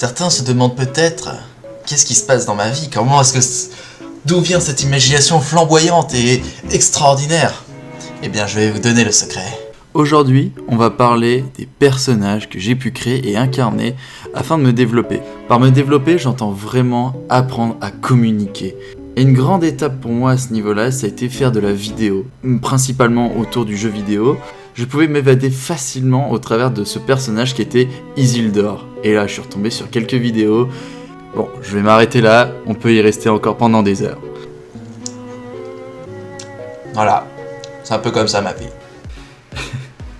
Certains se demandent peut-être qu'est-ce qui se passe dans ma vie, d'où vient cette imagination flamboyante et extraordinaire? Eh bien, je vais vous donner le secret. Aujourd'hui, on va parler des personnages que j'ai pu créer et incarner afin de me développer. Par me développer, j'entends vraiment apprendre à communiquer. Et une grande étape pour moi à ce niveau-là, ça a été faire de la vidéo, principalement autour du jeu vidéo. Je pouvais m'évader facilement au travers de ce personnage qui était Isildur. Et là, je suis retombé sur quelques vidéos. Bon, je vais m'arrêter là, on peut y rester encore pendant des heures. Voilà, c'est un peu comme ça ma vie.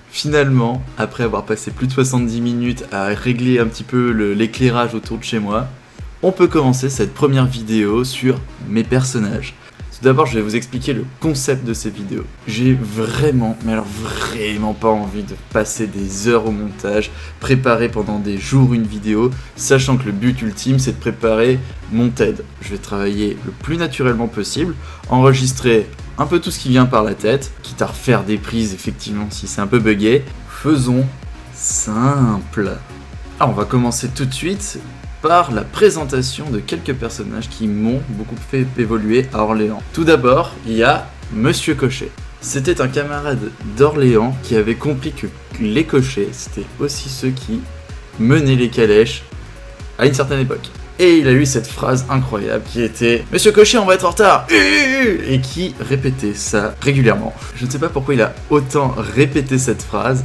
Finalement, après avoir passé plus de 70 minutes à régler un petit peu l'éclairage autour de chez moi, on peut commencer cette première vidéo sur mes personnages. Tout d'abord, je vais vous expliquer le concept de ces vidéos. J'ai vraiment, mais alors vraiment pas envie de passer des heures au montage, préparer pendant des jours une vidéo, sachant que le but ultime, c'est de préparer mon TED. Je vais travailler le plus naturellement possible, enregistrer un peu tout ce qui vient par la tête, quitte à refaire des prises, effectivement, si c'est un peu buggé. Faisons simple. Alors, on va commencer tout de suite par la présentation de quelques personnages qui m'ont beaucoup fait évoluer à Orléans. Tout d'abord, il y a Monsieur Cochet. C'était un camarade d'Orléans qui avait compris que les cochers, c'était aussi ceux qui menaient les calèches à une certaine époque. Et il a eu cette phrase incroyable qui était « Monsieur Cochet, on va être en retard !» et qui répétait ça régulièrement. Je ne sais pas pourquoi il a autant répété cette phrase,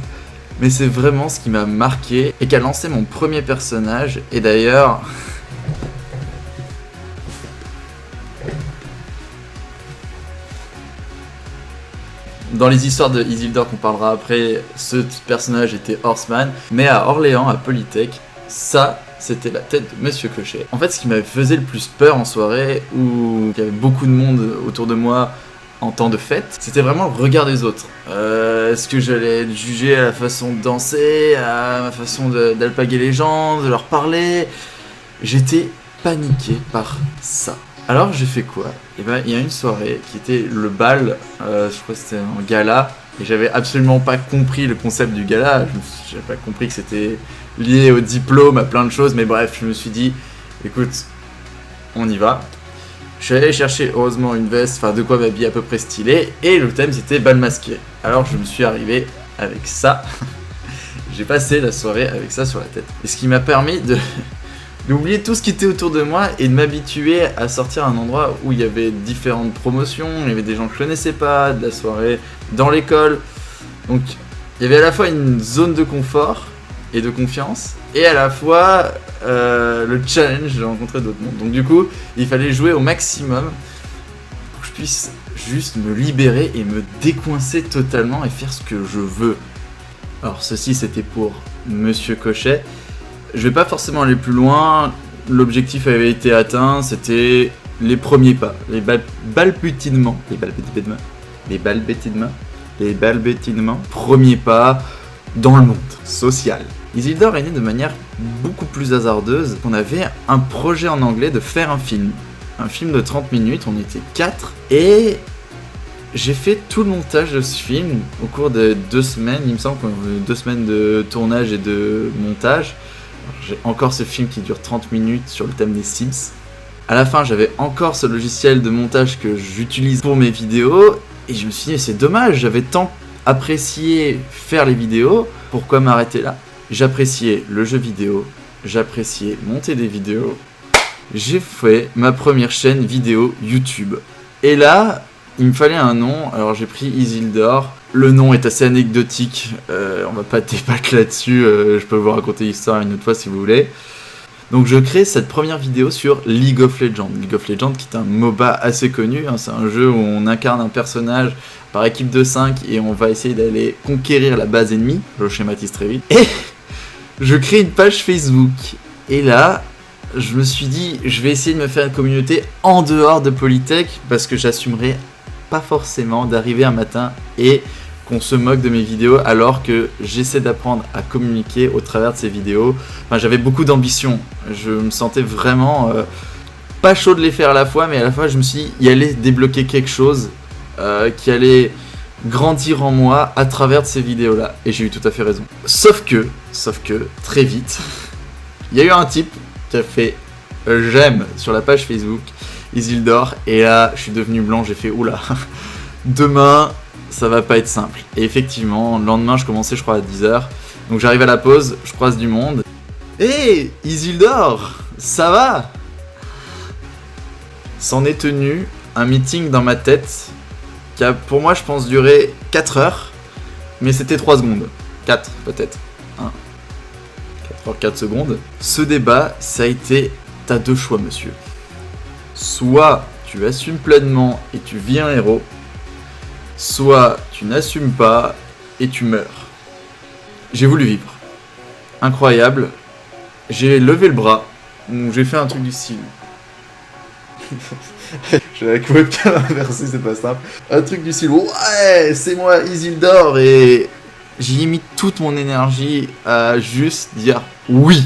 mais c'est vraiment ce qui m'a marqué et qui a lancé mon premier personnage. Et d'ailleurs, dans les histoires de Isildur qu'on parlera après, ce personnage était Horseman, mais à Orléans, à Polytech, ça, c'était la tête de Monsieur Cochet. En fait, ce qui m'avait fait le plus peur en soirée, où il y avait beaucoup de monde autour de moi en temps de fête, c'était vraiment le regard des autres. Est-ce que j'allais être jugé à la façon de danser, à ma façon d'alpaguer les gens, de leur parler? J'étais paniqué par ça. Alors j'ai fait quoi? Et ben il y a une soirée qui était le bal, je crois que c'était un gala, et j'avais absolument pas compris le concept du gala, j'avais pas compris que c'était lié au diplôme, à plein de choses, mais bref, je me suis dit, écoute, on y va. Je suis allé chercher heureusement une veste, enfin de quoi m'habiller à peu près stylé, et le thème c'était bal masqué. Alors je me suis arrivé avec ça, j'ai passé la soirée avec ça sur la tête. Et ce qui m'a permis d'oublier tout ce qui était autour de moi et de m'habituer à sortir à un endroit où il y avait différentes promotions, il y avait des gens que je connaissais pas, de la soirée dans l'école. Donc il y avait à la fois une zone de confort et de confiance, et à la fois le challenge de rencontrer d'autres mondes. Donc du coup, il fallait jouer au maximum pour que je puisse juste me libérer et me décoincer totalement et faire ce que je veux. Alors ceci c'était pour Monsieur Cochet. Je vais pas forcément aller plus loin, l'objectif avait été atteint, c'était les premiers pas, les balbutiements, premiers pas dans le monde social. Isildur est né de manière beaucoup plus hasardeuse. On avait un projet en anglais de faire un film de 30 minutes, on était 4, et j'ai fait tout le montage de ce film au cours de 2 semaines, il me semble qu'on a 2 semaines de tournage et de montage. Alors, j'ai encore ce film qui dure 30 minutes sur le thème des Sims. À la fin, j'avais encore ce logiciel de montage que j'utilise pour mes vidéos, et je me suis dit, c'est dommage, j'avais tant apprécié faire les vidéos, pourquoi m'arrêter là? J'appréciais le jeu vidéo, j'appréciais monter des vidéos. J'ai fait ma première chaîne vidéo YouTube. Et là, il me fallait un nom, alors j'ai pris Isildur. Le nom est assez anecdotique, on va pas débattre là-dessus, je peux vous raconter l'histoire une autre fois si vous voulez. Donc je crée cette première vidéo sur League of Legends. League of Legends qui est un MOBA assez connu, hein, c'est un jeu où on incarne un personnage par équipe de 5 et on va essayer d'aller conquérir la base ennemie. Je schématise très vite. Et je crée une page Facebook. Et là, je me suis dit, je vais essayer de me faire une communauté en dehors de Polytech parce que j'assumerai pas forcément d'arriver un matin et qu'on se moque de mes vidéos alors que j'essaie d'apprendre à communiquer au travers de ces vidéos. Enfin, j'avais beaucoup d'ambition, je me sentais vraiment pas chaud de les faire à la fois, mais à la fois je me suis dit, il allait débloquer quelque chose qui allait grandir en moi à travers de ces vidéos-là. Et j'ai eu tout à fait raison. Sauf que, très vite, il y a eu un type qui a fait j'aime sur la page Facebook Isildur, et là je suis devenu blanc, j'ai fait oula, demain ça va pas être simple. Et effectivement, le lendemain je commençais je crois à 10h, donc j'arrive à la pause, je croise du monde. Hé Isildur, ça va? S'en est tenu un meeting dans ma tête qui a pour moi je pense duré 4 heures, mais c'était 3 secondes, 4 peut-être, 1, 4 heures 4 secondes. Ce débat, ça a été, t'as deux choix monsieur. Soit tu assumes pleinement et tu vis un héros, soit tu n'assumes pas et tu meurs. J'ai voulu vivre. Incroyable. J'ai levé le bras, donc j'ai fait un truc du style. J'avais le webcam inversé, c'est pas simple. Un truc du style, ouais, c'est moi Isildur, et j'y ai mis toute mon énergie à juste dire oui.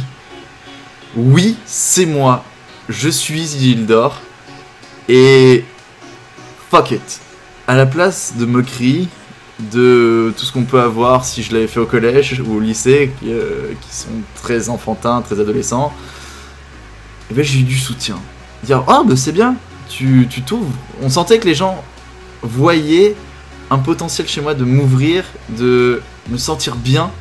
Oui, c'est moi. Je suis Isildur. Et fuck it. À la place de moquerie, de tout ce qu'on peut avoir si je l'avais fait au collège ou au lycée, qui sont très enfantins, très adolescents, et ben j'ai eu du soutien. Dire oh bah c'est bien, tu t'ouvres. On sentait que les gens voyaient un potentiel chez moi de m'ouvrir, de me sentir bien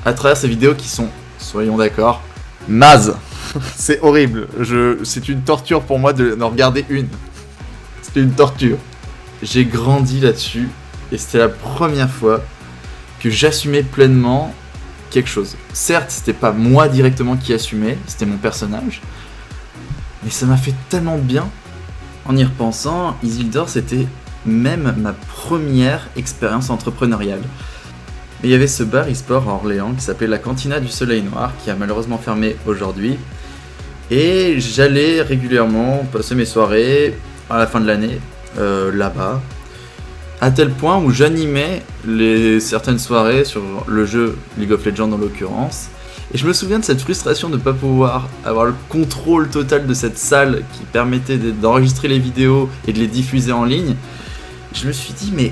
à travers ces vidéos qui sont, soyons d'accord, nazes. C'est horrible. C'est une torture pour moi d'en regarder une. C'est une torture. J'ai grandi là-dessus et c'était la première fois que j'assumais pleinement quelque chose. Certes, c'était pas moi directement qui assumais, c'était mon personnage, mais ça m'a fait tellement de bien. En y repensant, Isildur, c'était même ma première expérience entrepreneuriale. Mais il y avait ce bar e-sport à Orléans qui s'appelait la Cantina du Soleil Noir, qui a malheureusement fermé aujourd'hui. Et j'allais régulièrement passer mes soirées à la fin de l'année là-bas, à tel point où j'animais certaines soirées sur le jeu League of Legends en l'occurrence. Et je me souviens de cette frustration de ne pas pouvoir avoir le contrôle total de cette salle qui permettait d'enregistrer les vidéos et de les diffuser en ligne. Je me suis dit mais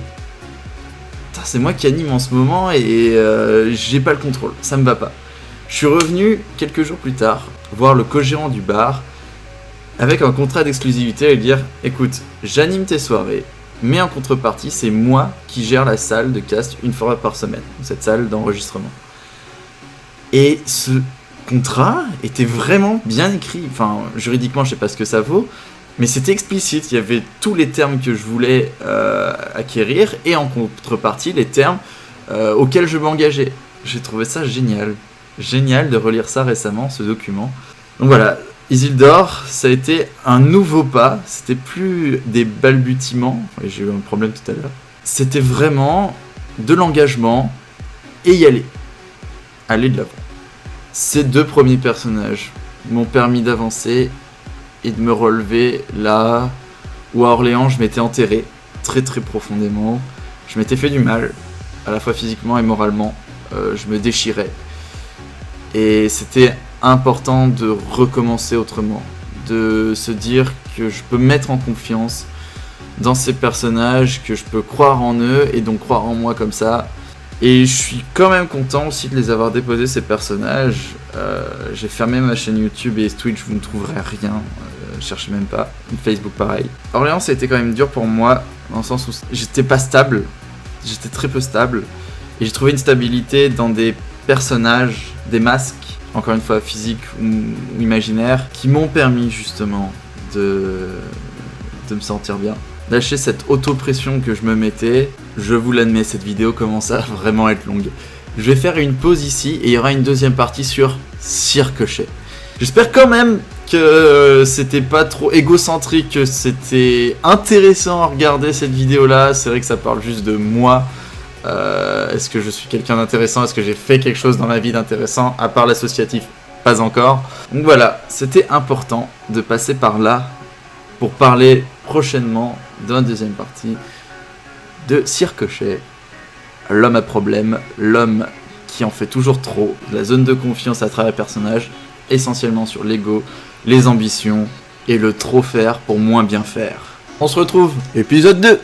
putain, c'est moi qui anime en ce moment et j'ai pas le contrôle, ça me va pas. Je suis revenu quelques jours plus tard voir le co-gérant du bar avec un contrat d'exclusivité et lui dire écoute, j'anime tes soirées, mais en contrepartie c'est moi qui gère la salle de cast une fois par semaine, cette salle d'enregistrement. Et ce contrat était vraiment bien écrit, enfin juridiquement je sais pas ce que ça vaut, mais c'était explicite, il y avait tous les termes que je voulais acquérir et en contrepartie les termes auxquels je m'engageais. J'ai trouvé ça génial. Génial de relire ça récemment, ce document. Donc voilà, Isildur, ça a été un nouveau pas, c'était plus des balbutiements, et j'ai eu un problème tout à l'heure, c'était vraiment de l'engagement et y aller. Aller de l'avant. Ces deux premiers personnages m'ont permis d'avancer et de me relever là où à Orléans je m'étais enterré très très profondément. Je m'étais fait du mal, à la fois physiquement et moralement, je me déchirais. Et c'était important de recommencer autrement, de se dire que je peux me mettre en confiance dans ces personnages, que je peux croire en eux et donc croire en moi comme ça. Et je suis quand même content aussi de les avoir déposés ces personnages. J'ai fermé ma chaîne YouTube et Twitch, vous ne trouverez rien, cherchez même pas. Facebook pareil. Orléans ça a été quand même dur pour moi, dans le sens où j'étais pas stable, j'étais très peu stable. Et j'ai trouvé une stabilité dans des personnages, des masques, encore une fois physiques ou imaginaires, qui m'ont permis justement de me sentir bien. Lâcher cette auto-pression que je me mettais. Je vous l'admets, cette vidéo commence à vraiment être longue. Je vais faire une pause ici et il y aura une deuxième partie sur Circochet. J'espère quand même que c'était pas trop égocentrique, que c'était intéressant à regarder cette vidéo là. C'est vrai que ça parle juste de moi. Est-ce que je suis quelqu'un d'intéressant? Est-ce que j'ai fait quelque chose dans ma vie d'intéressant à part l'associatif? Pas encore. Donc voilà, c'était important de passer par là pour parler prochainement dans la deuxième partie de Circochet, l'homme à problème, l'homme qui en fait toujours trop, la zone de confiance à travers les personnages, essentiellement sur l'ego, les ambitions et le trop faire pour moins bien faire. On se retrouve, épisode 2.